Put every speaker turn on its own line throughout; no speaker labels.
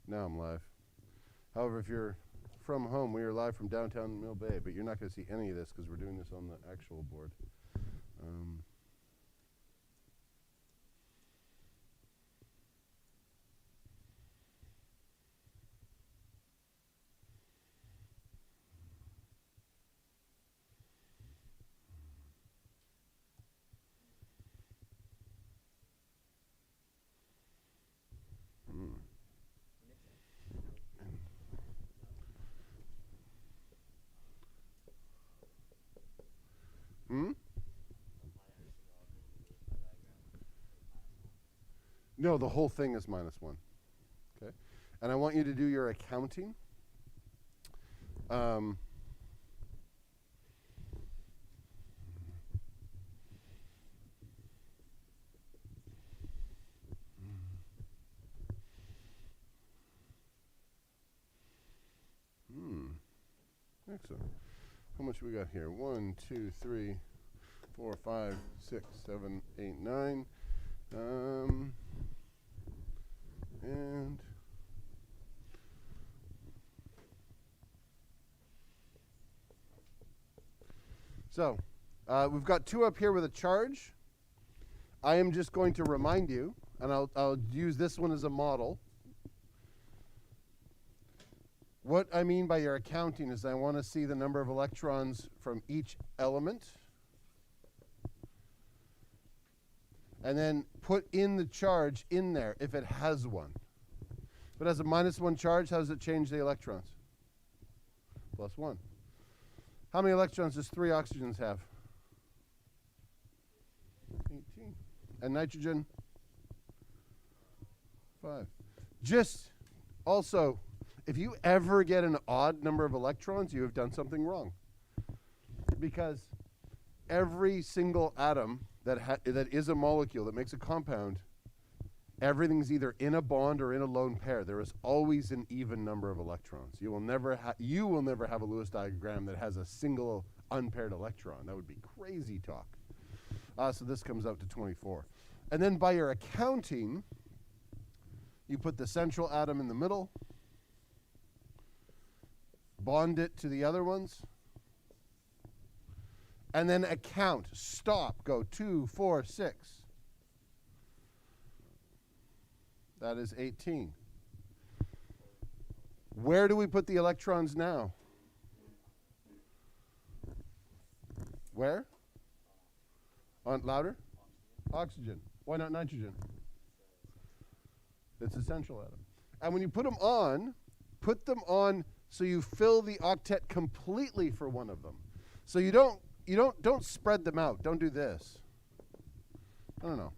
Now I'm live. However, if you're from home, we are live from downtown Mill Bay, but you're not going to see any of this because we're doing this on the actual board. No, the whole thing is -1. Okay, and I want you to do your accounting. Excellent. How much we got here? 1, 2, 3, 4, 5, 6, 7, 8, 9. And so we've got 2 up here with a charge. I am just going to remind you, and I'll use this one as a model. What I mean by your accounting is I want to see the number of electrons from each element, and then put in the charge in there if it has one. If it has a -1 charge, how does it change the electrons? +1. How many electrons does 3 oxygens have? 18. And nitrogen? 5. Just also, if you ever get an odd number of electrons, you have done something wrong. Because every single atom that is a molecule that makes a compound, everything's either in a bond or in a lone pair. There is always an even number of electrons. You will never have a Lewis diagram that has a single unpaired electron. That would be crazy talk. So this comes out to 24. And then by your accounting, you put the central atom in the middle, bond it to the other ones, and then account. Stop. Go 2, 4, 6. That is 18. Where do we put the electrons now? Where? On louder? Oxygen. Why not nitrogen? It's a central atom. And when you put them on so you fill the octet completely for one of them. So you don't spread them out. Don't do this. No.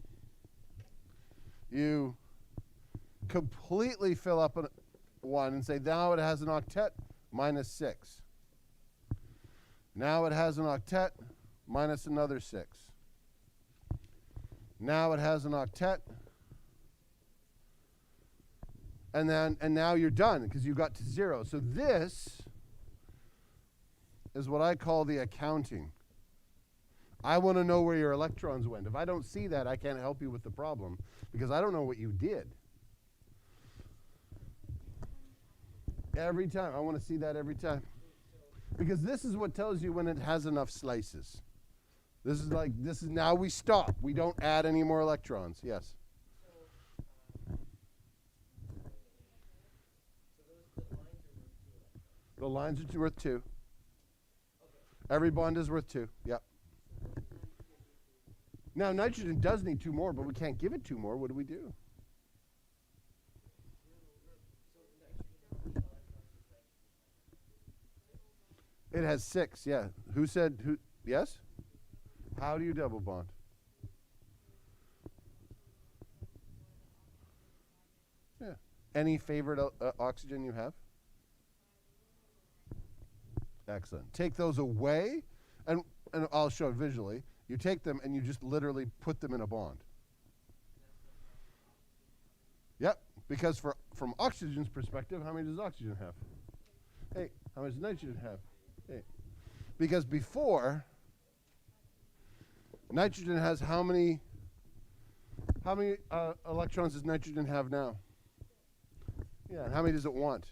You completely fill up one and say, now it has an octet, -6. Now it has an octet, minus another 6. Now it has an octet, and now you're done because you got to 0. So this is what I call the accounting. I want to know where your electrons went. If I don't see that, I can't help you with the problem because I don't know what you did. Every time. I want to see that every time. Because this is what tells you when it has enough slices. This is now we stop. We don't add any more electrons. Yes. The lines are worth 2. Every bond is worth 2. Yep. Now nitrogen does need 2 more, but we can't give it 2 more. What do we do? It has 6, yeah. Who said who? Yes? How do you double bond? Yeah. Any favorite oxygen you have? Excellent. Take those away, and I'll show it visually. You take them and you just literally put them in a bond. Yep, because from oxygen's perspective, how many does oxygen have? 8. How much does nitrogen have? 8. Because before, nitrogen has how many electrons does nitrogen have now? Yeah, and how many does it want?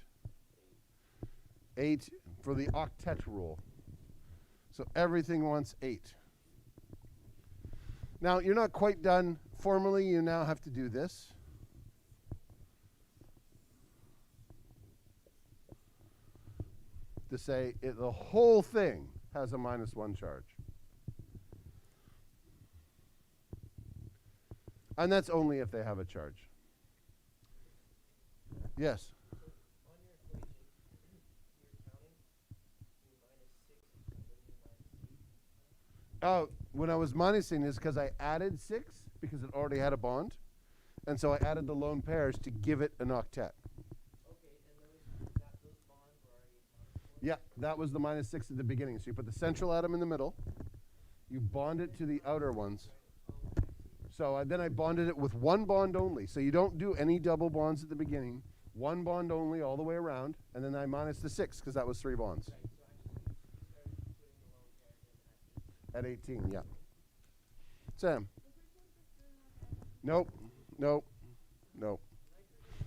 8 for the octet rule. So everything wants 8. Now, you're not quite done. Formally, you now have to do this. To say the whole thing has a -1 charge. And that's only if they have a charge. Yes? Oh, when I was minusing is because I added 6 because it already had a bond. And so I added the lone pairs to give it an octet. Yeah, that was the -6 at the beginning. So you put the central atom in the middle. You bond it to the outer ones. So then I bonded it with one bond only. So you don't do any double bonds at the beginning. One bond only all the way around. And then I minus the 6 because that was 3 bonds. At 18, yeah. Sam? Nope. Nope. Nope.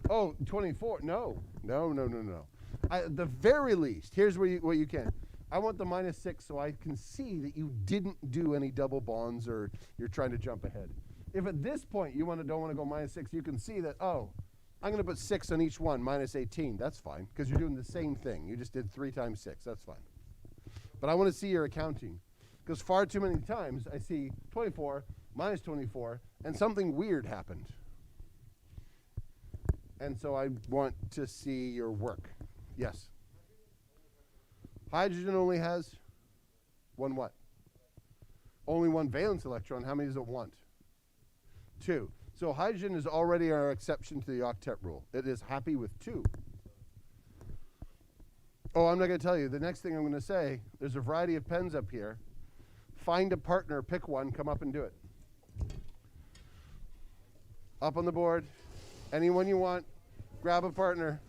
Oh, 24. No. No, no, no, no. At the very least, here's what you can. I want the -6 so I can see that you didn't do any double bonds or you're trying to jump ahead. If at this point you don't want to go -6, you can see that, oh, I'm going to put 6 on each one, -18. That's fine, because you're doing the same thing. You just did 3 times 6. That's fine. But I want to see your accounting, because far too many times I see 24, -24, and something weird happened. And so I want to see your work. Yes? Hydrogen only has one what? Only one valence electron. How many does it want? 2. So hydrogen is already our exception to the octet rule. It is happy with 2. Oh, I'm not going to tell you. The next thing I'm going to say, there's a variety of pens up here. Find a partner, pick one, come up and do it. Up on the board. Anyone you want, grab a partner.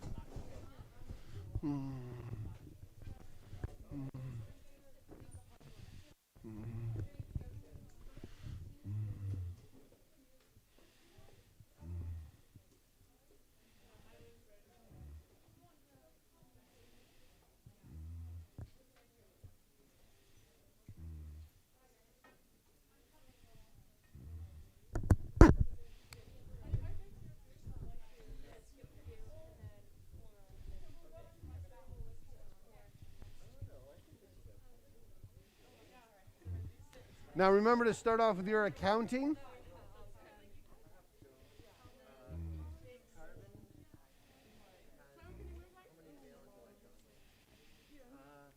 Now remember to start off with your accounting.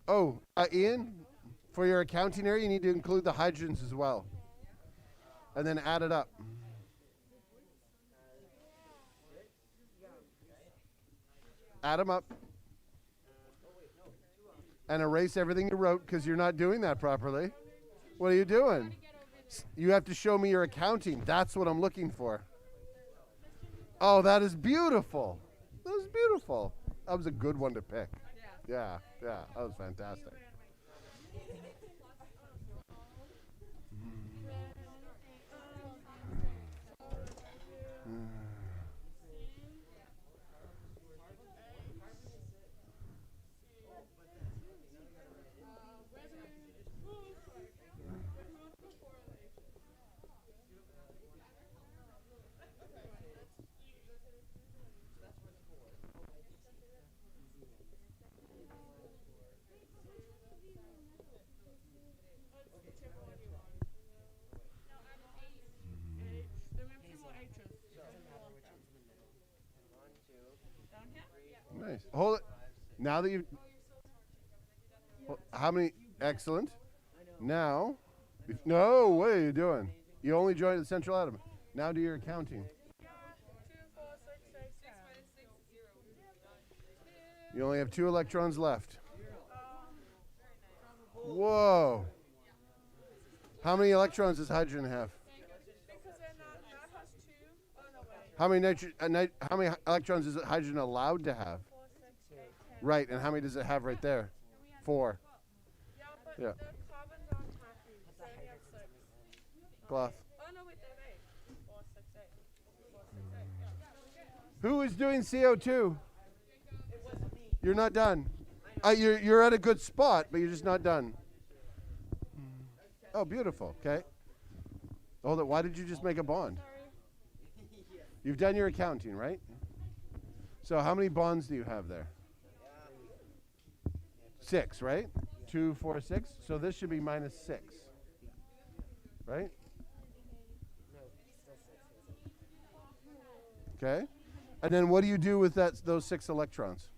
Oh, Ian, for your accounting area, you need to include the hydrogens as well. And then add it up. Add them up. And erase everything you wrote because you're not doing that properly. What are you doing? You have to show me your accounting. That's what I'm looking for. Oh, that is beautiful. That was beautiful. That was a good one to pick. Yeah, yeah, that was fantastic. Nice. Hold it. Now that you've... How many? Excellent. Now... No, what are you doing? You only joined the central atom. Now do your accounting. You only have 2 electrons left. Whoa. How many electrons does hydrogen have? How many how many electrons is hydrogen allowed to have? Right, and how many does it have right there? 4. Yeah. Cloth. Who is doing CO2? You're not done. You're at a good spot, but you're just not done. Oh, beautiful. Okay. Hold it. Why did you just make a bond? You've done your accounting, right? So how many bonds do you have there? 6, right? 2, 4, 6. So this should be -6, right? Okay. And then what do you do with those 6 electrons?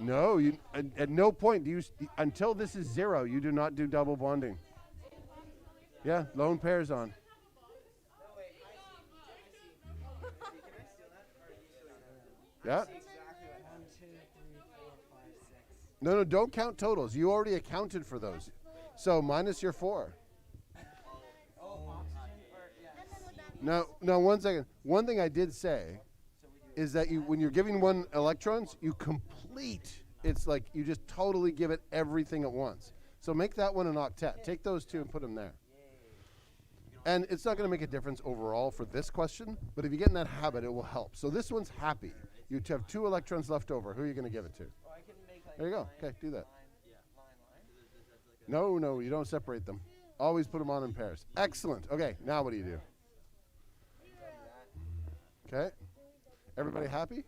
No, at no point do you, until this is 0, you do not do double bonding. Yeah, lone pairs on. Yeah. No, don't count totals. You already accounted for those. So minus your 4. Now, 1 second. One thing I did say is that when you're giving 1 electrons, you complete. It's like you just totally give it everything at once. So make that one an octet. Take those 2 and put them there. And it's not going to make a difference overall for this question, but if you get in that habit, it will help. So this one's happy. You have 2 electrons left over. Who are you going to give it to? There you go. Okay, do that. No, you don't separate them. Always put them on in pairs. Excellent. Okay, now what do you do? Okay. Everybody happy?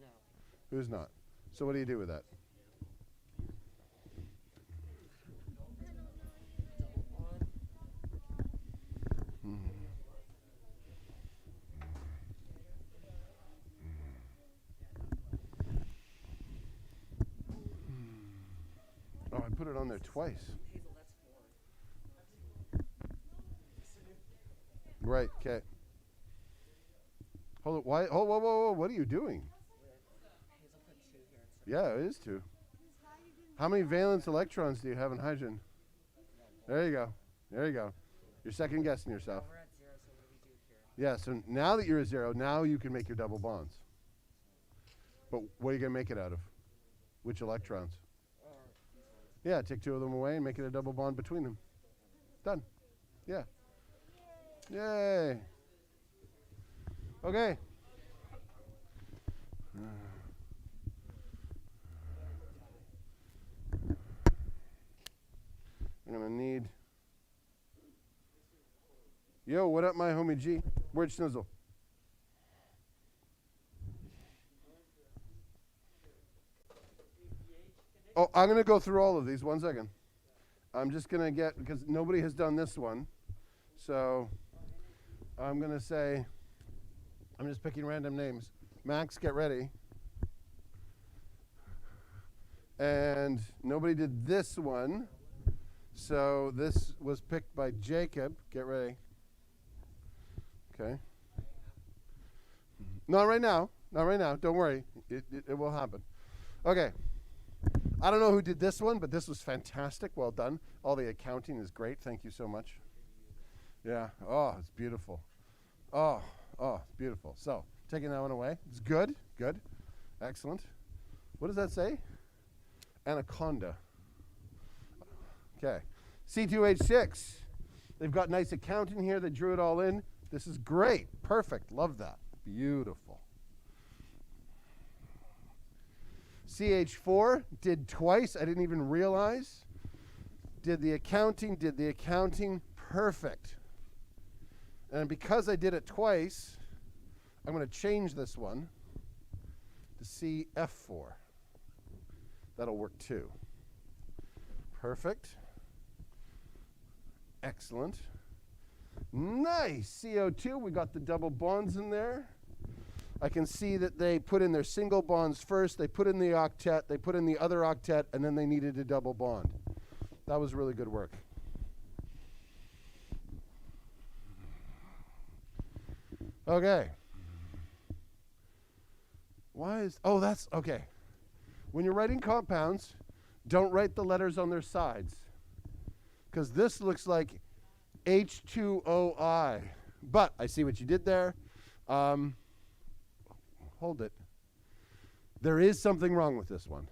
No.
Who's not? So what do you do with that? Oh, I put it on there twice. Right, okay. Hold it. Why? Oh, whoa. What are you doing? Yeah, it is 2. How many valence electrons do you have in hydrogen? There you go. You're second guessing yourself.
We're at 0, so what do we do here?
Yeah, so now that you're at 0, now you can make your double bonds. But what are you going to make it out of? Which electrons? Yeah, take 2 of them away and make it a double bond between them. Done. Yeah. Yay. Okay. I'm going to need... Yo, what up, my homie G? Where'd Snizzle? Oh, I'm going to go through all of these. 1 second. I'm just going to get, because nobody has done this one. So I'm going to say, I'm just picking random names. Max, get ready. And nobody did this one. So this was picked by Jacob. Get ready. Okay. Not right now. Don't worry. It will happen. Okay. I don't know who did this one, but this was fantastic. Well done. All the accounting is great. Thank you so much. Yeah. Oh, it's beautiful. Oh, it's beautiful. So, taking that one away. It's good. Excellent. What does that say? Anaconda. Okay. C2H6. They've got nice accounting here. They drew it all in. This is great. Perfect. Love that. Beautiful. CH4 did twice. I didn't even realize. Did the accounting. Perfect. And because I did it twice, I'm going to change this one to CF4. That'll work too. Perfect. Excellent. Nice. CO2, we got the double bonds in there. I can see that they put in their single bonds first, they put in the octet, they put in the other octet, and then they needed a double bond. That was really good work. Okay. That's okay. When you're writing compounds, don't write the letters on their sides, because this looks like H2OI. But I see what you did there. Hold it. There is something wrong with this one.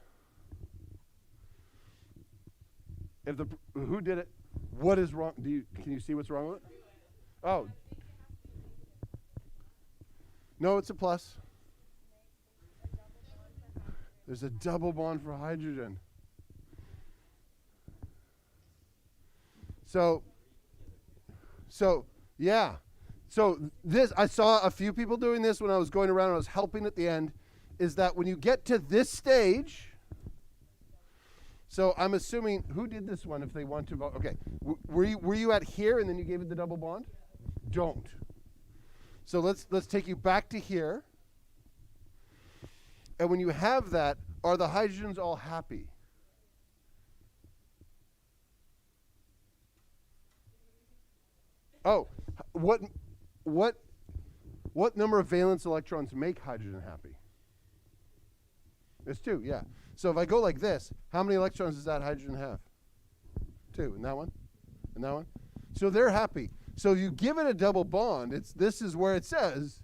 Who did it? What is wrong? Can you see what's wrong with it? Oh. No, it's a plus. There's a double bond for hydrogen. So yeah. So this, I saw a few people doing this when I was going around and I was helping at the end, is that when you get to this stage, so I'm assuming, who did this one if they want to vote? Okay, were you at here and then you gave it the double bond? Don't. So let's take you back to here. And when you have that, are the hydrogens all happy? Oh, what number of valence electrons make hydrogen happy? It's 2, yeah. So if I go like this, how many electrons does that hydrogen have? 2, and that one, and that one. So they're happy. So you give it a double bond, this is where it says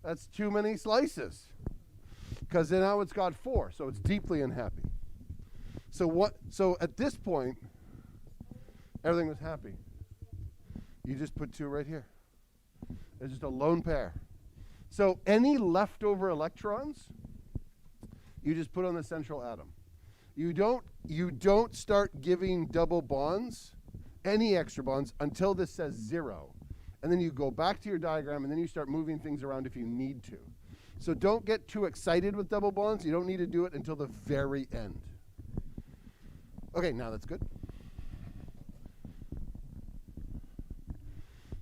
that's too many slices. Because now it's got 4, so it's deeply unhappy. So at this point, everything was happy. You just put 2 right here. It's just a lone pair. So any leftover electrons, you just put on the central atom. You don't start giving double bonds, any extra bonds, until this says 0. And then you go back to your diagram, and then you start moving things around if you need to. So don't get too excited with double bonds. You don't need to do it until the very end. Okay, now that's good.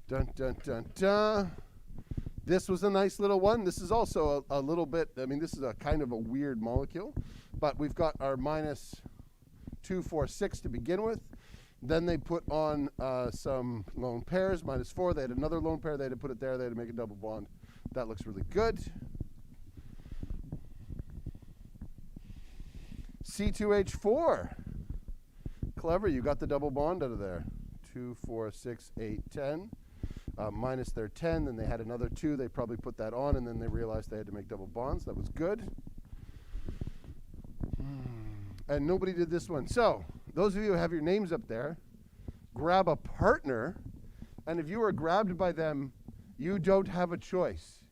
Dun, dun, dun, dun. This was a nice little one. This is also a little bit, I mean, this is a kind of a weird molecule, but we've got our minus 246 to begin with. Then they put on some lone pairs, minus 4. They had another lone pair. They had to put it there. They had to make a double bond. That looks really good. C2H4. Clever. You got the double bond out of there. 2, 4, 6, 8, 10. Minus their 10. Then they had another 2. They probably put that on, and then they realized they had to make double bonds. That was good. And nobody did this one. So those of you who have your names up there, grab a partner. And if you are grabbed by them, you don't have a choice.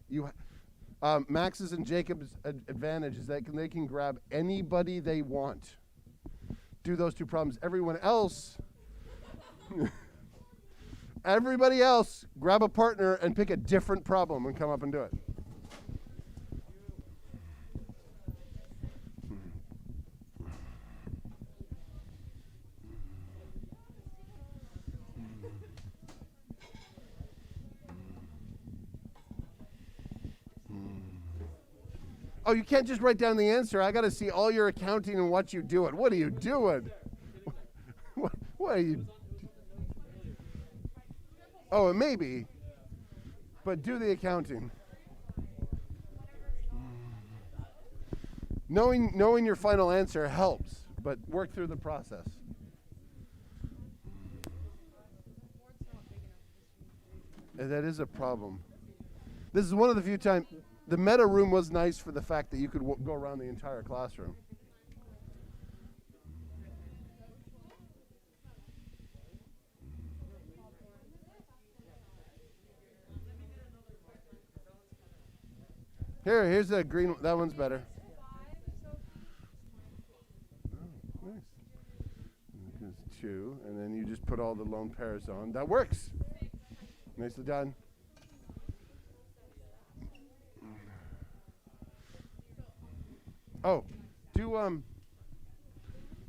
Max's and Jacob's advantage is that they can grab anybody they want. Do those 2 problems. Everyone else, everybody else, grab a partner and pick a different problem and come up and do it. Oh, you can't just write down the answer. I got to see all your accounting and watch you do it. What are you doing? What are you? Oh, it may be, but do the accounting. Knowing your final answer helps, but work through the process. And that is a problem. This is one of the few times. The meta room was nice for the fact that you could go around the entire classroom. Here's the green one. That one's better. Oh, nice. There's 2, and then you just put all the lone pairs on. That works. Nicely done. Oh, do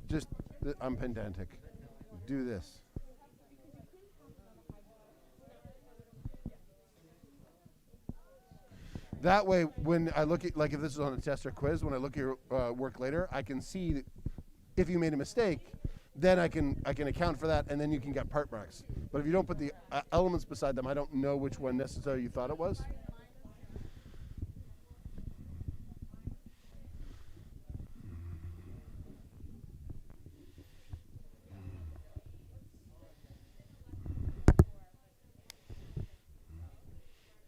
just I'm pedantic. Do this. That way, when I look at, like if this is on a test or quiz, when I look at your work later, I can see that if you made a mistake, then I can account for that, and then you can get part marks. But if you don't put the elements beside them, I don't know which one necessarily you thought it was.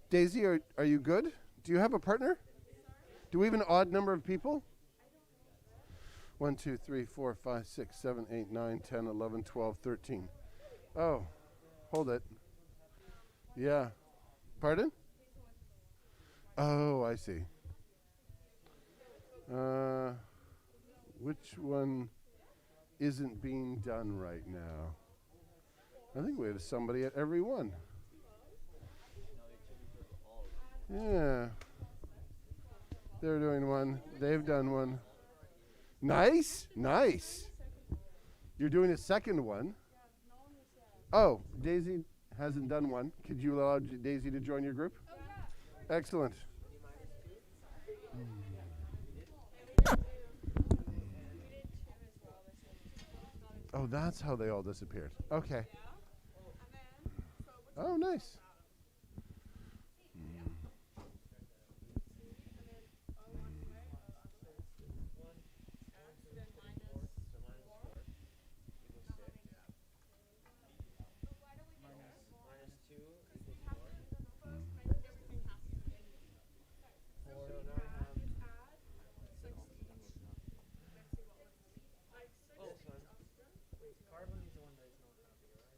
Daisy, are you good? Do you have a partner? Do we have an odd number of people? 1, 2, 3, 4, 5, 6, 7, 8, 9, 10, 11, 12, 13. Oh, hold it. Yeah. Pardon? Oh, I see. Which one isn't being done right now? I think we have somebody at every one. Yeah. They're doing one. They've done one. Nice. Nice. You're doing a second one. Oh, Daisy hasn't done one. Could you allow Daisy to join your group? Excellent. Oh, that's how they all disappeared. Okay. Oh, nice.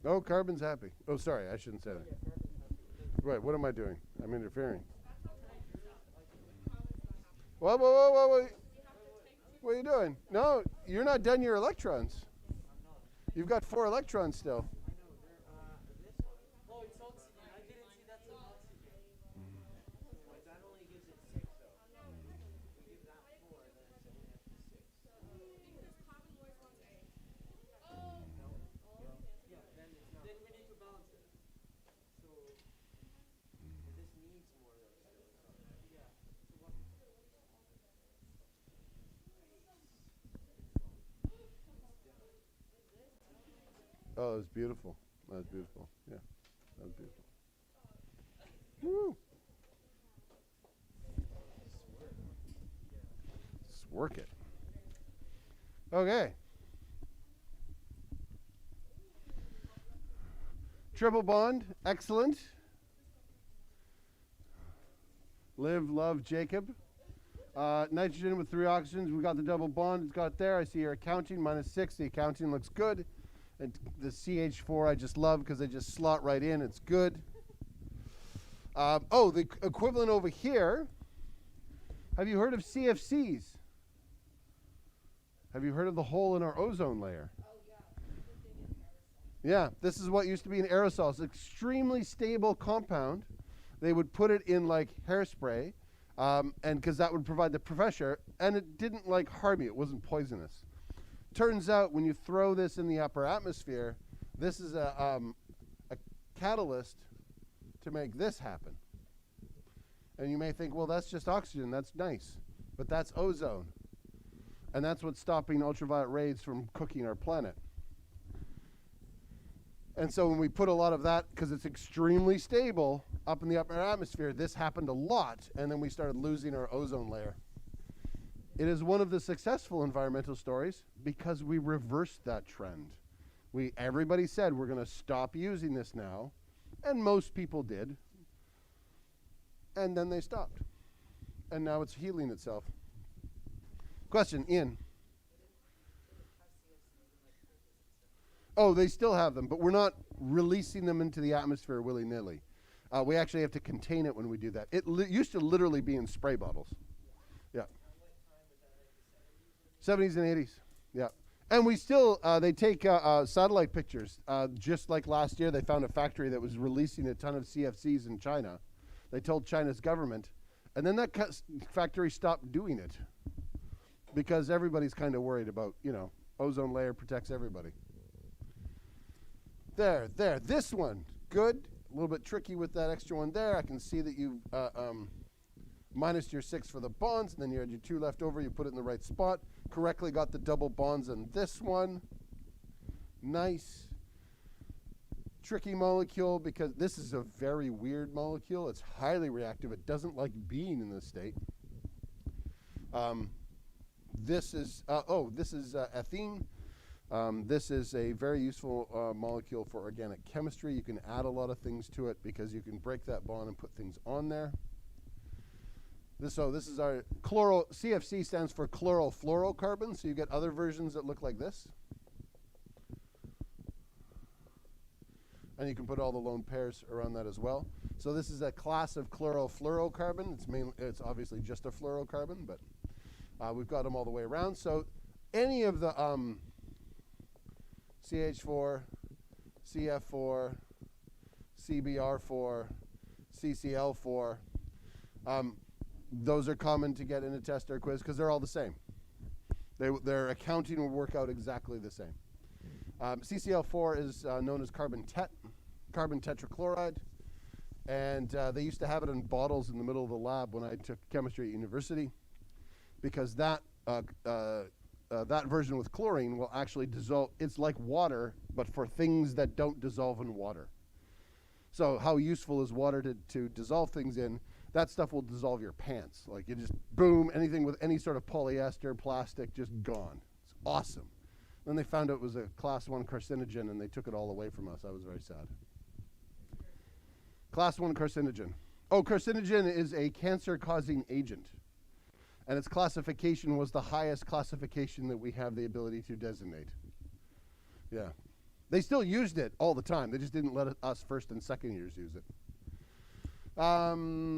Oh, carbon's happy. Oh, sorry, I shouldn't say that. Right, what am I doing? I'm interfering. Whoa, whoa, whoa, whoa, whoa. What are you doing? No, you're not done your electrons. You've got 4 electrons still. Oh, that's beautiful. That's beautiful. Yeah, that was beautiful. Woo. Let's work it. Okay. Triple bond, excellent. Live, love, Jacob. Nitrogen with 3 oxygens. We got the double bond. It's got it there. I see your accounting, -6. The accounting looks good. And the CH4 I just love because they just slot right in. It's good. Oh, the equivalent over here. Have you heard of CFCs? Have you heard of the hole in our ozone layer? Yeah, this is what used to be an aerosol. It's an extremely stable compound. They would put it in like hairspray, and because that would provide the pressure, and it didn't like harm you. It wasn't poisonous. Turns out when you throw this in the upper atmosphere, this is a catalyst to make this happen. And you may think, well, that's just oxygen. That's nice. But that's ozone. And that's what's stopping ultraviolet rays from cooking our planet. And so when we put a lot of that, because it's extremely stable up in the upper atmosphere, this happened a lot, and then we started losing our ozone layer. It is one of the successful environmental stories because we reversed that trend. Everybody said we're going to stop using this now, and most people did. And then they stopped. And now it's healing itself. Question, Ian. Oh, they still have them, but we're not releasing them into the atmosphere willy-nilly. We actually have to contain it when we do that. It used to literally be in spray bottles. Yeah. 70s and 80s. Yeah. And we still, they take satellite pictures. Just like last year, they found a factory that was releasing a ton of CFCs in China. They told China's government. And then that factory stopped doing it because everybody's kind of worried about, ozone layer protects everybody. There. This one, good. A little bit tricky with that extra one there. I can see that you minus your 6 for the bonds, and then you had your 2 left over. You put it in the right spot. Correctly got the double bonds in this one. Nice. Tricky molecule because this is a very weird molecule. It's highly reactive. It doesn't like being in this state. This is ethene. This is a very useful molecule for organic chemistry. You can add a lot of things to it because you can break that bond and put things on there. This is our CFC stands for chlorofluorocarbon, so you get other versions that look like this. And you can put all the lone pairs around that as well. So this is a class of chlorofluorocarbon. It's obviously just a fluorocarbon, but we've got them all the way around. So any of the CH4, CF4, CBR4, CCl4, those are common to get in a test or quiz because they're all the same. Their accounting will work out exactly the same. CCl4 is known as carbon tetrachloride, and they used to have it in bottles in the middle of the lab when I took chemistry at university, because that version with chlorine will actually dissolve. It's like water, but for things that don't dissolve in water. So how useful is water to dissolve things in? That stuff will dissolve your pants. Like, you just, boom, anything with any sort of polyester, plastic, just gone. It's awesome. Then they found out it was a class 1 carcinogen, and they took it all away from us. I was very sad. Class 1 carcinogen. Oh, carcinogen is a cancer-causing agent. And its classification was the highest classification that we have the ability to designate. Yeah. They still used it all the time. They just didn't let us first and second years use it.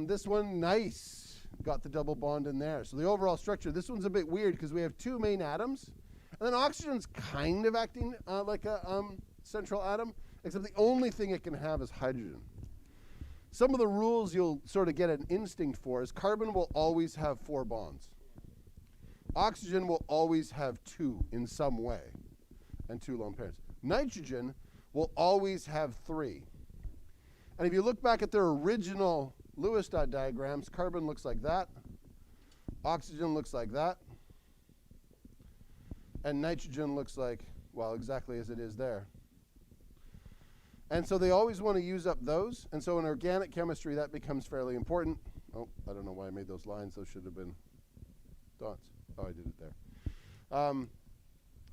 This one, nice. Got the double bond in there. So the overall structure, this one's a bit weird because we have two main atoms. And then oxygen's kind of acting like a central atom, except the only thing it can have is hydrogen. Some of the rules you'll sort of get an instinct for is carbon will always have 4 bonds. Oxygen will always have 2 in some way, and 2 lone pairs. Nitrogen will always have 3. And if you look back at their original Lewis dot diagrams, carbon looks like that, oxygen looks like that, and nitrogen looks like, well, exactly as it is there. And so they always want to use up those. And so in organic chemistry, that becomes fairly important. Oh, I don't know why I made those lines. Those should have been dots. Oh, I did it there.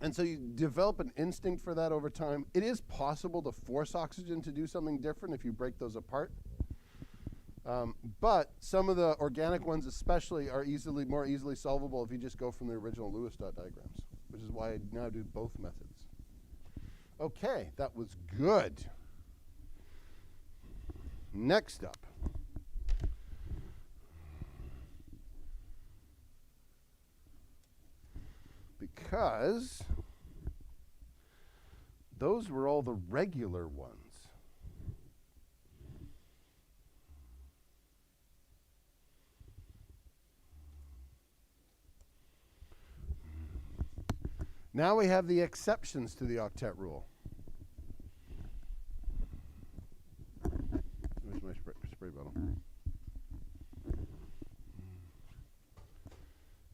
And so you develop an instinct for that over time. It is possible to force oxygen to do something different if you break those apart. But some of the organic ones especially are more easily solvable if you just go from the original Lewis dot diagrams, which is why I now do both methods. Okay, that was good. Next up. Because those were all the regular ones. Now we have the exceptions to the octet rule. Where's my spray bottle?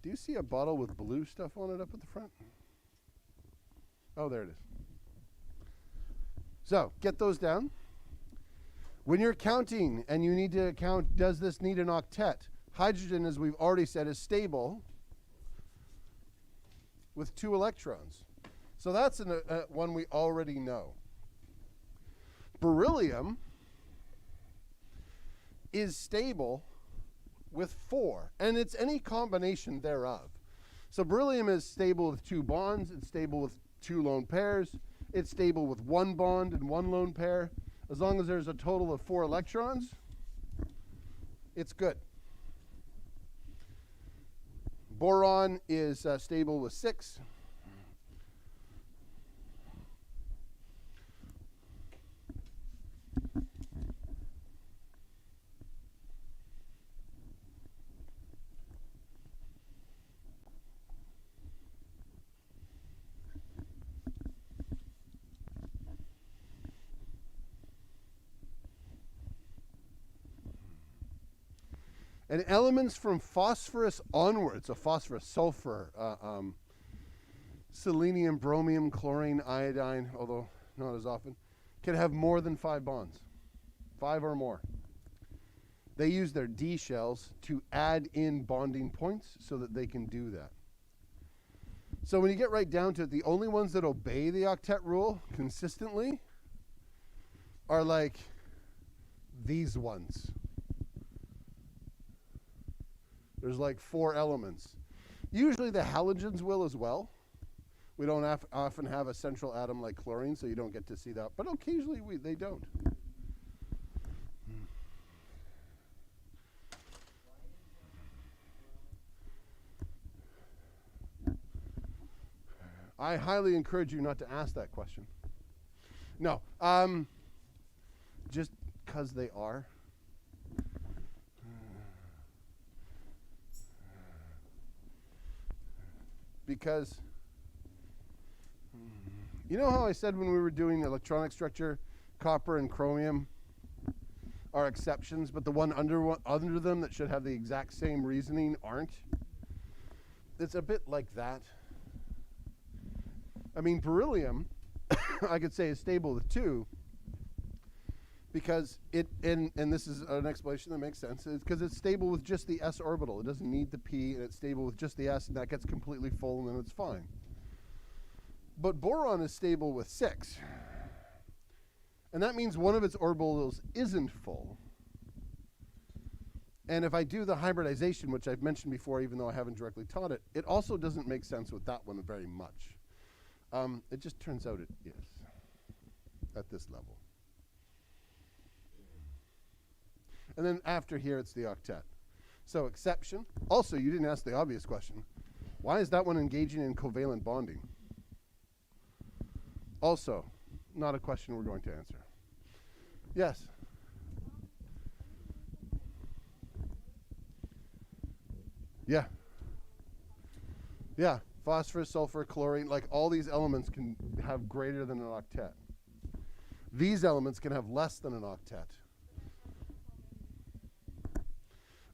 Do you see a bottle with blue stuff on it up at the front? Oh, there it is. So, get those down. When you're counting and you need to count, does this need an octet? Hydrogen, as we've already said, is stable with 2 electrons. So that's one we already know. Beryllium is stable with 4, and it's any combination thereof. So beryllium is stable with 2 bonds, it's stable with 2 lone pairs, it's stable with 1 bond and 1 lone pair. As long as there's a total of 4 electrons, it's good. Boron is stable with 6. And elements from phosphorus onwards, so phosphorus, sulfur, selenium, bromium, chlorine, iodine, although not as often, can have more than 5 bonds, 5 or more. They use their D shells to add in bonding points so that they can do that. So when you get right down to it, the only ones that obey the octet rule consistently are like these ones. There's like 4 elements. Usually the halogens will as well. We don't often have a central atom like chlorine, so you don't get to see that. But occasionally they don't. I highly encourage you not to ask that question. No, just because they are. Because, you know how I said when we were doing the electronic structure, copper and chromium are exceptions, but the one under them that should have the exact same reasoning aren't? It's a bit like that. I mean, beryllium, I could say is stable with 2, because and this is an explanation that makes sense, because it's stable with just the s orbital. It doesn't need the p, and it's stable with just the s, and that gets completely full, and then it's fine. But boron is stable with 6. And that means one of its orbitals isn't full. And if I do the hybridization, which I've mentioned before, even though I haven't directly taught it, it also doesn't make sense with that one very much. It just turns out it is at this level. And then after here, it's the octet. So exception. Also, you didn't ask the obvious question. Why is that one engaging in covalent bonding? Also, not a question we're going to answer. Yes? Yeah. Yeah. Phosphorus, sulfur, chlorine, like all these elements can have greater than an octet. These elements can have less than an octet.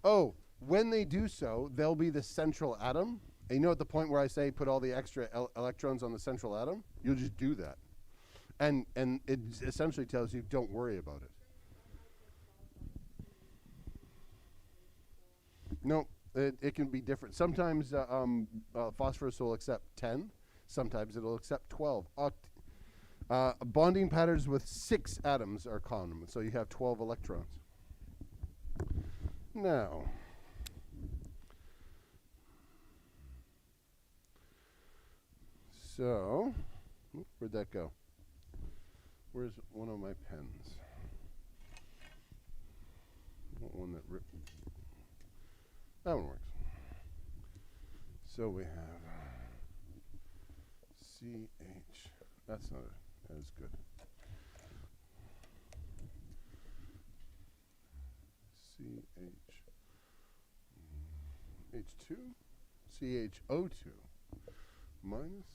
Oh, when they do so, they'll be the central atom. And you know at the point where I say put all the extra electrons on the central atom? You'll just do that. And it essentially tells you don't worry about it. No, it can be different. Sometimes phosphorus will accept 10. Sometimes it'll accept 12. Bonding patterns with 6 atoms are common, so you have 12 electrons. Now, so, where'd that go? Where's one of my pens? One that ripped. That one works. So we have CH. That's not as good. CH. H2. CHO2 minus.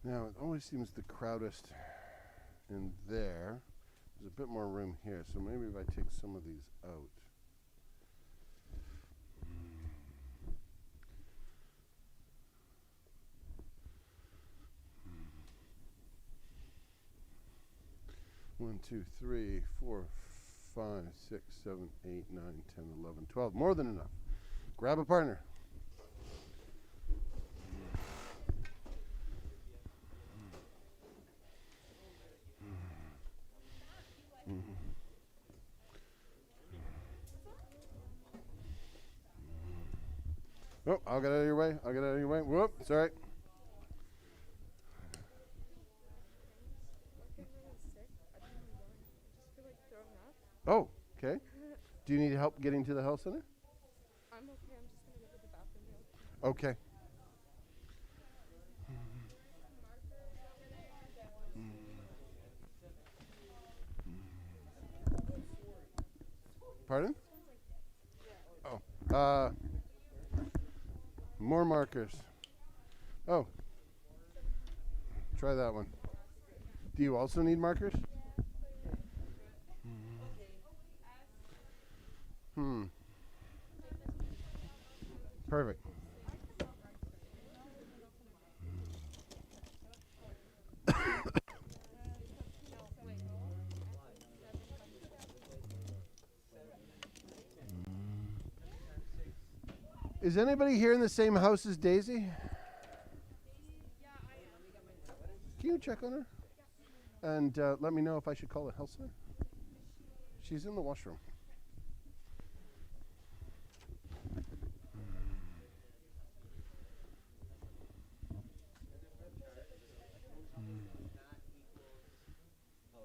Now, it always seems the crowdest in there. There's a bit more room here, so maybe if I take some of these out. 1, 2, 3, 4, 5, 6, 7, 8, 9, 10, 11, 12. More than enough. Grab a partner. Oh, I'll get out of your way. I'll get out of your way. Whoop, sorry. Oh, okay. Do you need help getting to the health center?
I'm okay. I'm just gonna go to the bathroom now.
Okay. Pardon? Oh, more markers. Oh, try that one. Do you also need markers? Perfect. Is anybody here in the same house as Daisy? Can you check on her? And let me know if I should call the health center. She's in the washroom.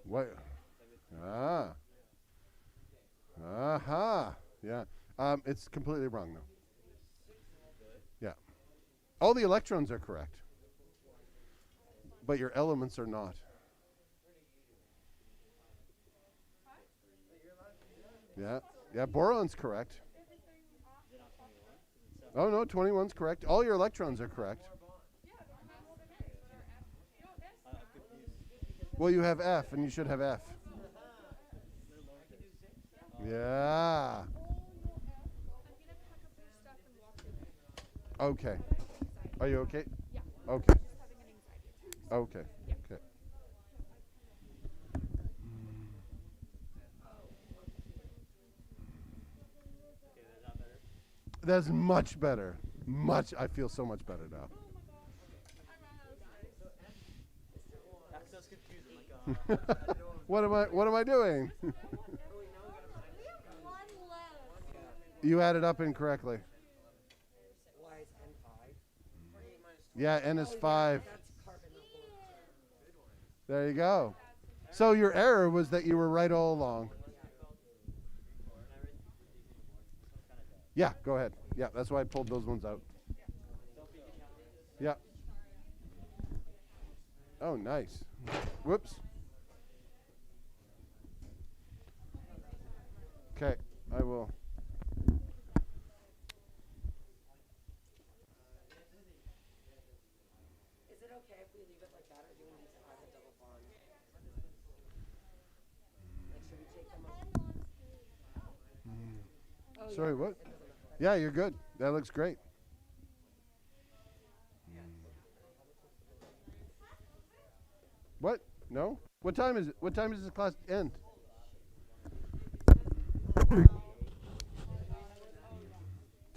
What? Ah. Aha. Yeah. It's completely wrong, though. Yeah. All the electrons are correct, but your elements are not. Yeah. Yeah, boron's correct. Oh, no, 21's correct. All your electrons are correct. Well, you have F, and you should have F. Yeah. Okay. Are you okay?
Yeah.
Okay.
Just having an anxiety attack.
Okay.
Yeah.
Okay. That's much better. Much. I feel so much better now.
That's confusing.
What am I doing? You added up incorrectly.
Why is N 5?
Yeah, N is 5. There you go. So your error was that you were right all along. Yeah, go ahead. Yeah, that's why I pulled those ones out. Yeah. Oh, nice. Whoops. Okay, I will.
Is it okay if we leave it like that, or do we need to add a double bond? Like, should we take them off?
Sorry, what? Yeah, you're good. That looks great. What? No? What time is it? What time does this class end?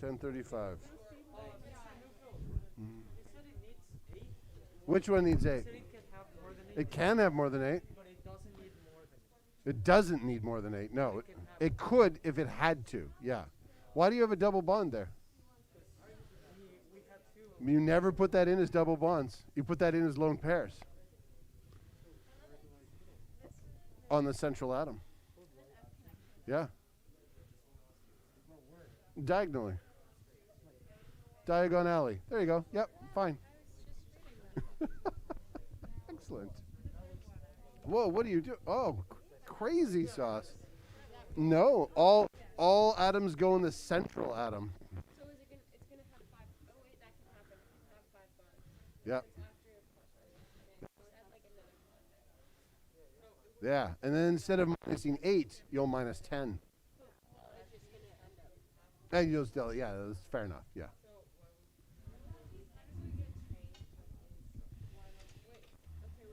10:35. Which one needs 8? It can have more than 8.
But it doesn't need more than
It doesn't need more than 8. No, it could if it had to. Yeah. Why do you have a double bond there?
we had two.
You never put that in as double bonds. You put that in as lone pairs. On the central atom. Yeah. Diagonally. Diagonally. There you go. Yep, fine. Excellent. Whoa, what do you do? Oh, crazy sauce. No, all atoms go in the central atom.
So is it gonna? It's gonna have 5. Oh wait, that can happen. It can have 5 bonds.
Yeah.
After a plus, right? Add like another bond.
Yeah, and then instead of minusing 8, you'll minus 10.
That's just gonna end up.
And you'll still, yeah, that's fair enough. Yeah.
Okay, wait, no,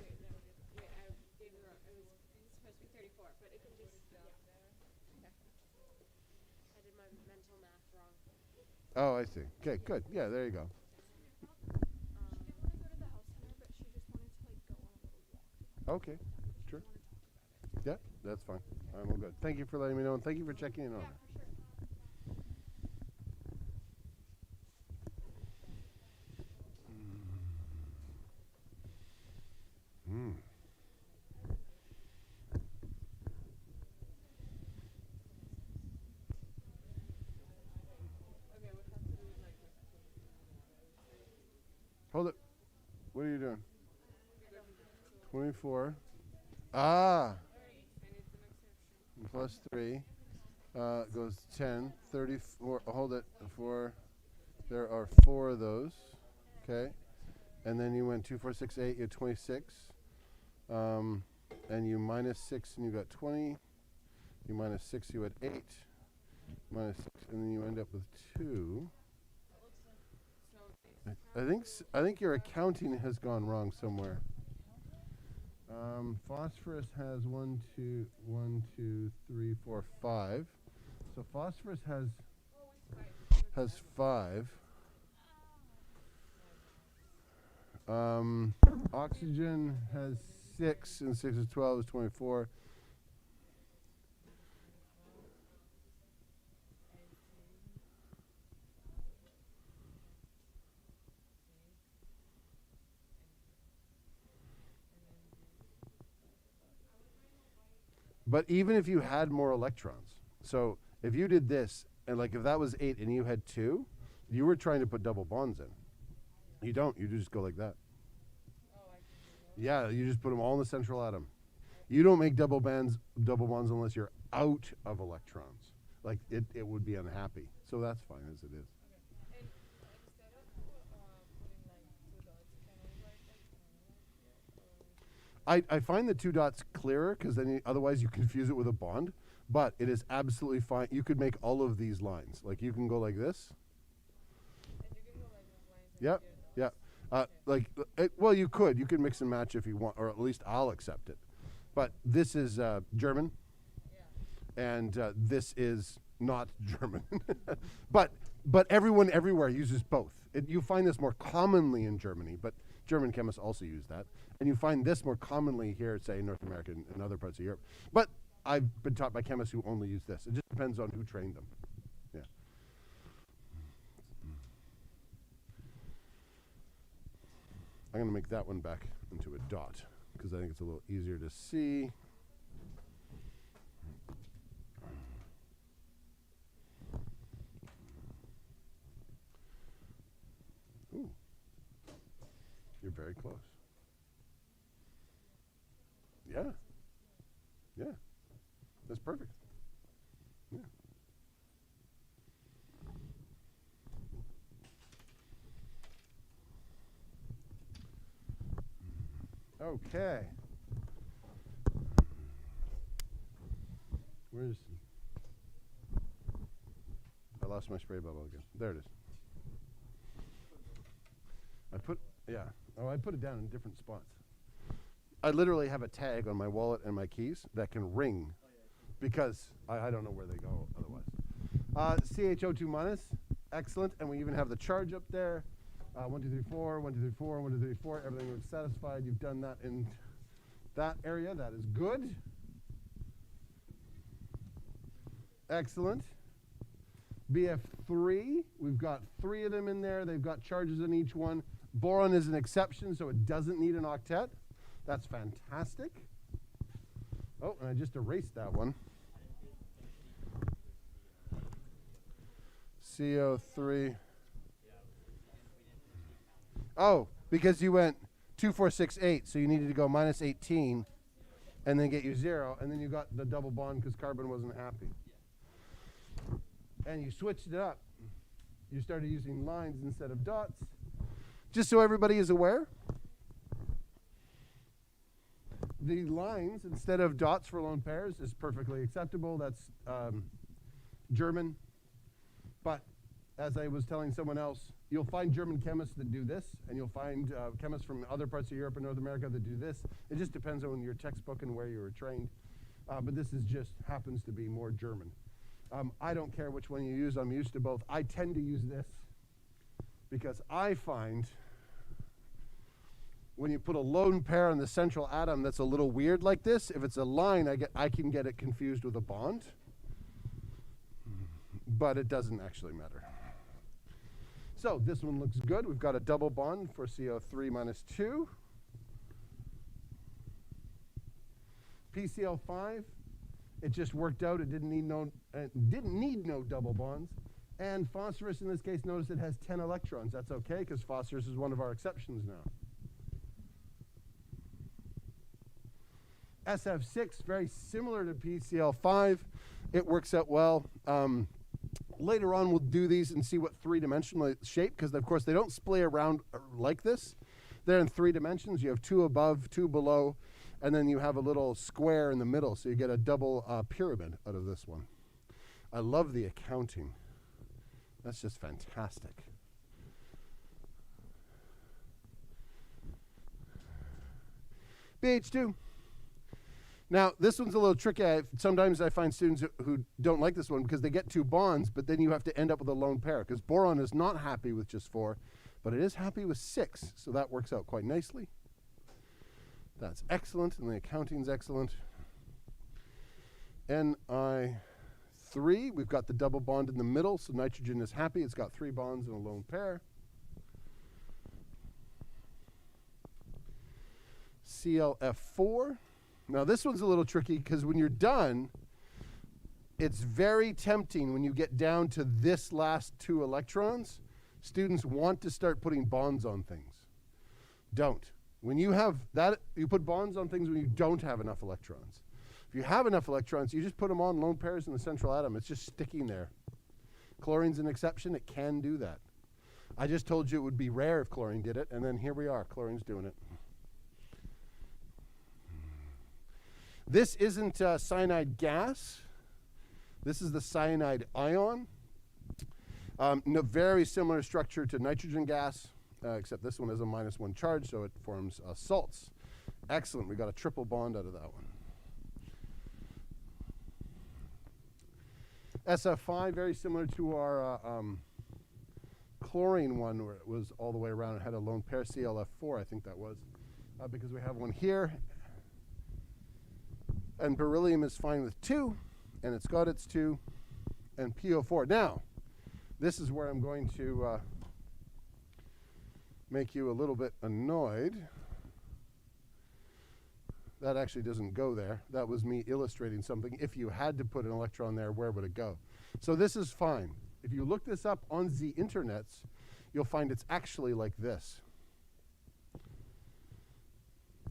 wait, I gave you wrong. It was supposed to be 34, but it can just, yeah. Okay. I did my mental math wrong.
Oh, I see. Okay, good. Yeah, there you go.
She didn't want to go to the health center, but she just wanted to like go on a little walk.
Okay, sure. Yeah, that's fine. I'm all good. Thank you for letting me know, and thank you for checking in on her.
For sure.
24. Ah.
And it's an exception.
Plus 3 goes 10. 34. Hold it. 4. There are 4 of those. Okay. And then you went 2, 4, 6, 8. You had 26. And you minus 6 and you got 20. You minus 6, you had 8. Minus 6, and then you end up with 2. I think your accounting has gone wrong somewhere. Phosphorus has 1, 2, 3, 4, 5. So phosphorus has 5. Oxygen has 6, and 6 is 12 is 24. But even if you had more electrons, so if you did this, and like if that was 8 and you had 2, you were trying to put double bonds in. You don't. You just go like that. Yeah, you just put them all in the central atom. You don't make double bonds unless you're out of electrons. Like it would be unhappy. So that's fine as it is.
And instead of putting like 2 dots, can we write like
I find the 2 dots clearer because then otherwise you confuse it with a bond. But it is absolutely fine. You could make all of these lines. Like you can go like this.
and you can go like those lines and
Yep.
here dots.
Yeah. Well, you could. You can mix and match if you want, or at least I'll accept it. But this is German,
Yeah.
and this is not German. but everyone everywhere uses both. You find this more commonly in Germany, but German chemists also use that. And you find this more commonly here, say, in North America and other parts of Europe. But I've been taught by chemists who only use this. It just depends on who trained them. Yeah. I'm going to make that one back into a dot because I think it's a little easier to see. Ooh. You're very close. Yeah. Yeah. That's perfect. Yeah. Okay. Where's... I lost my spray bubble again. There it is. I put it down in different spots. I literally have a tag on my wallet and my keys that can ring because I don't know where they go otherwise. CHO2 minus, excellent. And we even have the charge up there. 1, 2, 3, 4, 1, 2, 3, 4, 1, 2, 3, 4. Everything looks satisfied. You've done that in that area. That is good. Excellent. BF3, we've got 3 of them in there. They've got charges in each one. Boron is an exception, so it doesn't need an octet. That's fantastic. Oh, and I just erased that one. CO3. Oh, because you went 2, 4, 6, 8, so you needed to go minus 18 and then get you 0, and then you got the double bond because carbon wasn't happy. And you switched it up. You started using lines instead of dots. Just so everybody is aware, the lines instead of dots for lone pairs is perfectly acceptable. That's German. But as I was telling someone else, you'll find German chemists that do this, and you'll find chemists from other parts of Europe and North America that do this. It just depends on your textbook and where you were trained. But this is just happens to be more German. I don't care which one you use. I'm used to both. I tend to use this because I find when you put a lone pair on the central atom that's a little weird like this, if it's a line, I can get it confused with a bond. But it doesn't actually matter. So this one looks good. We've got a double bond for CO3 minus 2. PCl5, it just worked out. It didn't need no double bonds. And phosphorus in this case, notice it has 10 electrons. That's okay because phosphorus is one of our exceptions now. SF6, very similar to PCl5. It works out well. Later on, we'll do these and see what three-dimensional shape, because of course they don't splay around like this. They're in 3 dimensions. You have 2 above, 2 below, and then you have a little square in the middle, so you get a double pyramid out of this one. I love the accounting. That's just fantastic. BH2. Now, this one's a little tricky. Sometimes I find students who don't like this one because they get 2 bonds, but then you have to end up with a lone pair, because boron is not happy with just 4, but it is happy with 6, so that works out quite nicely. That's excellent, and the accounting's excellent. Ni3, we've got the double bond in the middle, so nitrogen is happy. It's got 3 bonds and a lone pair. ClF4. Now this one's a little tricky because when you're done, it's very tempting when you get down to this last 2 electrons. Students want to start putting bonds on things. Don't. When you have that, you put bonds on things when you don't have enough electrons. If you have enough electrons, you just put them on lone pairs in the central atom. It's just sticking there. Chlorine's an exception. It can do that. I just told you it would be rare if chlorine did it, and then here we are. Chlorine's doing it. This isn't cyanide gas. This is the cyanide ion. Very similar structure to nitrogen gas, except this one has a -1 charge, so it forms salts. Excellent. We got a triple bond out of that one. SF5, very similar to our chlorine one, where it was all the way around. It had a lone pair. ClF4, I think that was, because we have one here. And beryllium is fine with 2, and it's got its 2, and PO4. Now, this is where I'm going to make you a little bit annoyed. That actually doesn't go there. That was me illustrating something. If you had to put an electron there, where would it go? So this is fine. If you look this up on the internets, you'll find it's actually like this.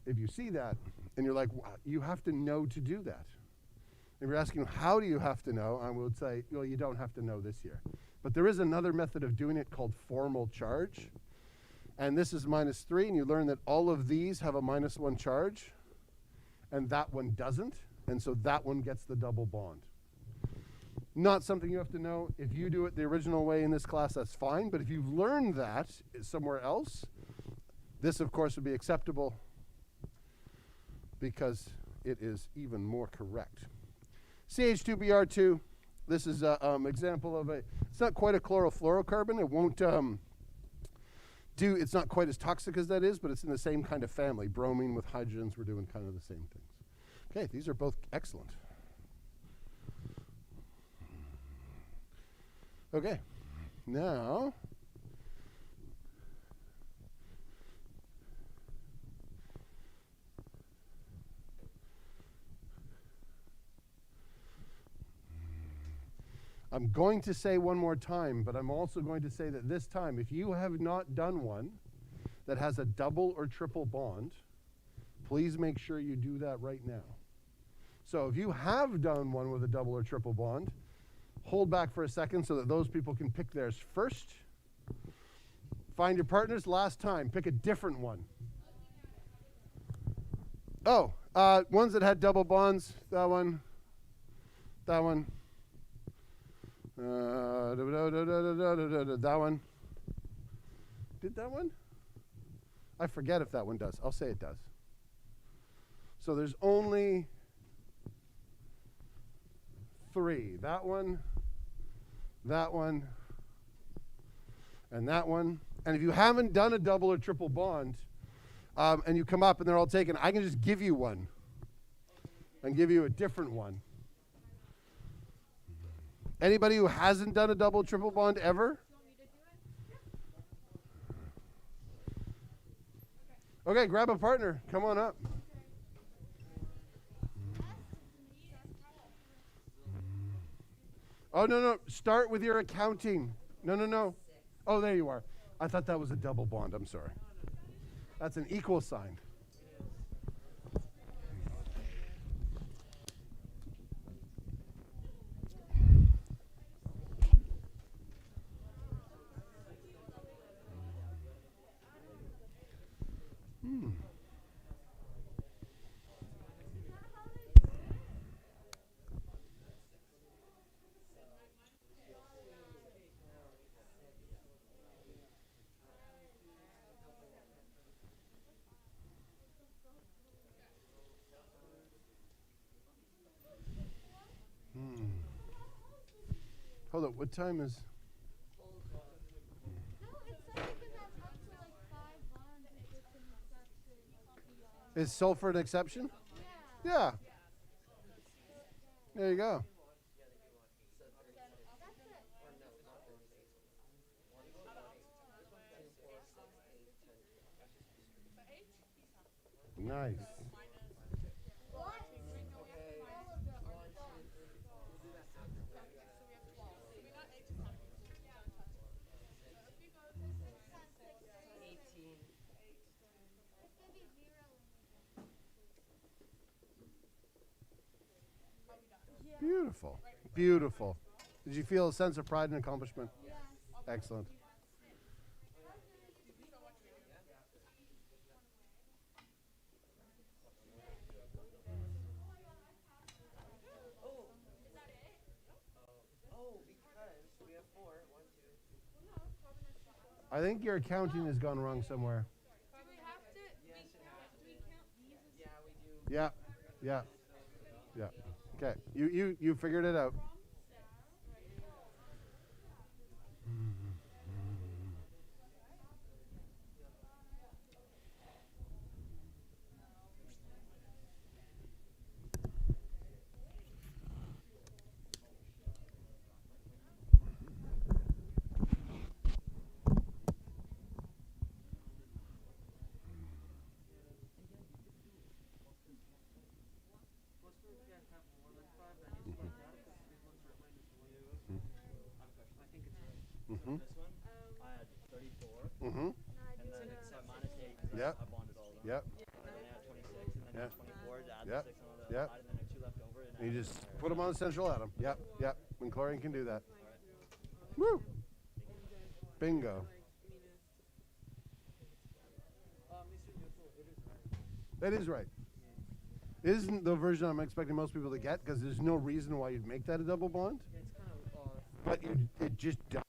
If you see that, and you're like, wow, you have to know to do that. If you're asking, how do you have to know? I would say, well, you don't have to know this here. But there is another method of doing it called formal charge. And this is -3, and you learn that all of these have a -1 charge, and that one doesn't. And so that one gets the double bond. Not something you have to know. If you do it the original way in this class, that's fine. But if you've learned that somewhere else, this, of course, would be acceptable, because it is even more correct. CH2Br2, this is an example of it's not quite a chlorofluorocarbon. It won't it's not quite as toxic as that is, but it's in the same kind of family. Bromine with hydrogens, we're doing kind of the same things. Okay, these are both excellent. Okay, now, I'm going to say one more time, but I'm also going to say that this time, if you have not done one that has a double or triple bond, please make sure you do that right now. So if you have done one with a double or triple bond, hold back for a second so that those people can pick theirs first. Find your partners. Last time, pick a different one. Oh, ones that had double bonds, that one, that one. That one. Did that one? I forget if that one does. I'll say it does. So there's only 3. That one, and that one. And if you haven't done a double or triple bond, and you come up and they're all taken, I can just give you one and give you a different one. Anybody who hasn't done a double, triple bond ever? Okay, grab a partner. Come on up. Oh, no. Start with your accounting. No. Oh, there you are. I thought that was a double bond. I'm sorry. That's an equal sign. Hold up, what time is?
No, it's not even that up to like 5 bonds if it's an exception beyond.
Is sulfur an exception?
Yeah.
Yeah. There you go. Nice. Beautiful. Beautiful. Did you feel a sense of pride and accomplishment?
Yes.
Excellent. I think your accounting has gone wrong somewhere.
Do we have to, do we count these as
Yeah. Yeah. Yeah. Okay. You figured it out. Mm-hmm.
This one, I had 34,
Mm-hmm.
and then it's minus 8 because
Yep.
I bonded all of them.
Yep.
And then I had 26, and then
Yeah.
24 to add
Yep.
the 6 on the
Yep.
other side, and then I had 2 left over. And
And you
I
just
added
put them on the central atom. Yep. Yep. And chlorine can do that. Woo. Bingo. That is right. It isn't the version I'm expecting most people to get because there's no reason why you'd make that a double bond.
It's kind of
But it just does.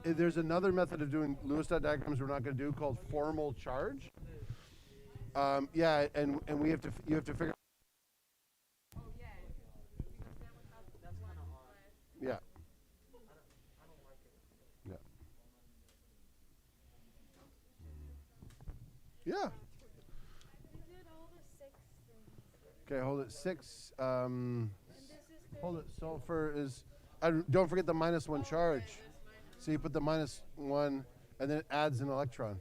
There's another method of doing Lewis dot diagrams we're not going to do called formal charge. Yeah, and we have to you have to figure. Yeah. Yeah. Yeah.
We did all the 6 things.
Okay, hold it. 6.
And this is
Hold it. Sulfur is. Don't forget the -1 charge. So you put the -1, and then it adds an electron.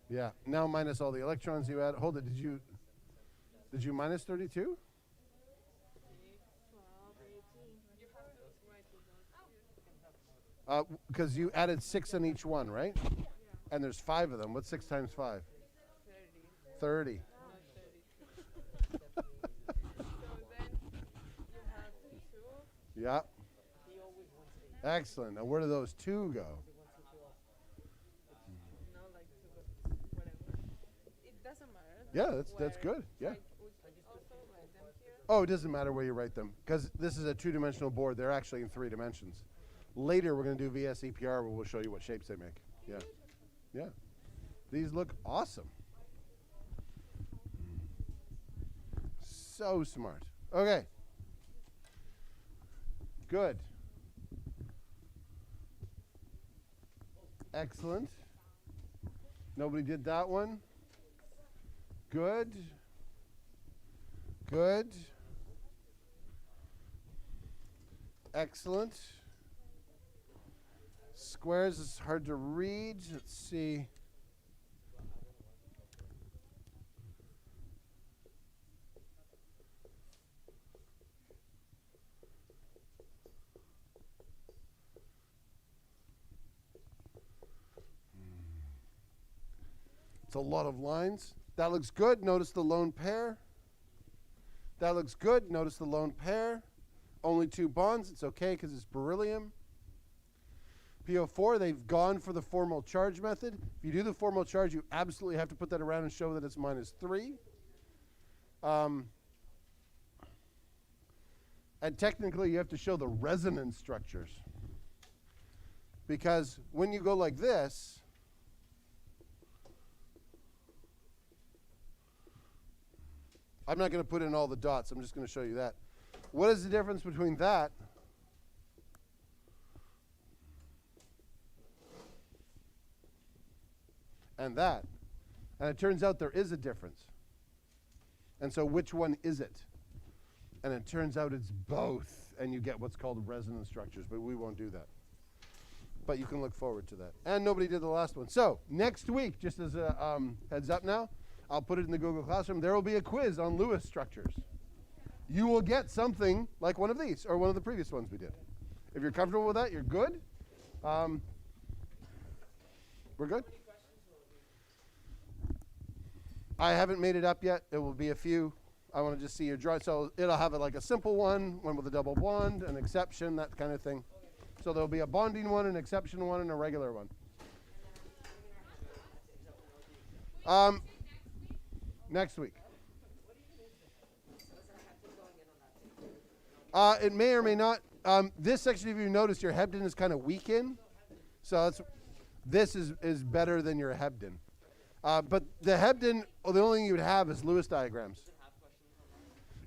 Yeah. Now minus all the electrons you add. Hold it. Did you minus 32? Because you added 6 on each one, right? And there's 5 of them. What's 6 times 5? 30. Yeah. Excellent. Now where do those 2 go?
It doesn't matter.
Yeah, that's good. Yeah.
Like, we also write them here.
Oh, it doesn't matter where you write them because this is a 2-dimensional board. They're actually in 3 dimensions. Later, we're going to do VSEPR where we'll show you what shapes they make. Yeah. Yeah. These look awesome. So smart. Okay. Good. Excellent. Nobody did that one. Good. Good. Excellent. Squares is hard to read. Let's see. It's a lot of lines. That looks good. Notice the lone pair. That looks good. Notice the lone pair. Only 2 bonds. It's okay because it's beryllium. PO4, they've gone for the formal charge method. If you do the formal charge, you absolutely have to put that around and show that it's -3. And technically, you have to show the resonance structures. Because when you go like this, I'm not going to put in all the dots. I'm just going to show you that. What is the difference between that and that? And it turns out there is a difference. And so which one is it? And it turns out it's both, and you get what's called resonance structures, but we won't do that. But you can look forward to that. And nobody did the last one. So next week, just as a heads up now, I'll put it in the Google Classroom, there will be a quiz on Lewis structures. You will get something like one of these, or one of the previous ones we did. If you're comfortable with that, you're good. We're good? I haven't made it up yet. It will be a few. I want to just see your drawing. So it'll have like a simple one with a double bond, an exception, that kind of thing. So there'll be a bonding one, an exception one, and a regular one. Next week. It may or may not. This section, if you notice, your Hebden is kind of weak in. So this is better than your Hebden. But the Hebden, the only thing you would have is Lewis diagrams.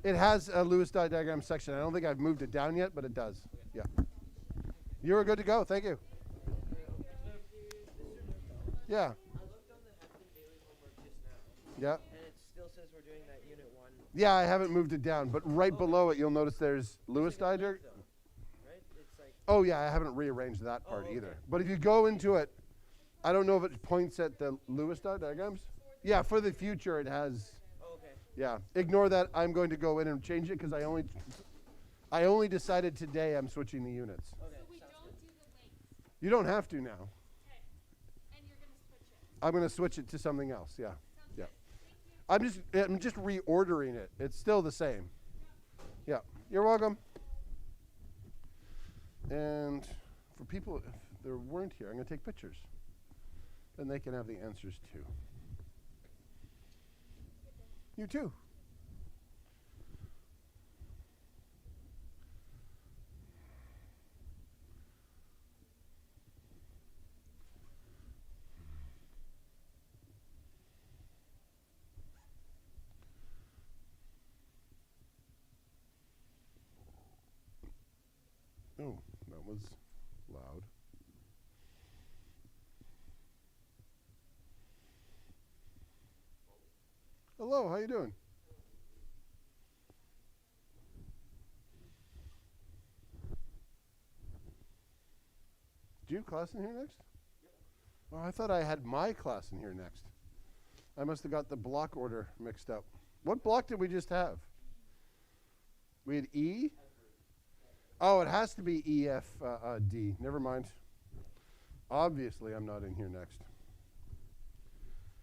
It has a Lewis diagram section. I don't think I've moved it down yet, but it does. Yeah. You're good to go. Thank you. Yeah.
I looked on the Hefton daily homework just now,
Yeah.
and it still says we're doing that unit 1.
Yeah, I haven't moved it down, but right below it, you'll notice there's Lewis diagram.
Right? It's like,
Oh yeah, I haven't rearranged that part
okay.
either. But if you go into it, I don't know if it points at the Lewis diagrams. Yeah, for the future it has.
oh, okay.
Yeah, ignore that. I'm going to go in and change it because I only decided today I'm switching the units.
Okay,
So we
sounds
don't
good.
do the links.
You don't have to now.
Okay. And you're gonna switch it.
I'm going to switch it to something else. Yeah,
Sounds
yeah.
good. Thank you.
I'm just reordering it. It's still the same. Yeah, you're welcome. And for people, if they weren't here, I'm going to take pictures. Then they can have the answers too. You too. Oh, that was loud. Hello, how you doing? Do you have class in here next? Oh, I thought I had my class in here next. I must have got the block order mixed up. What block did we just have? We had E? Oh, it has to be E, F, D. Never mind. Obviously, I'm not in here next.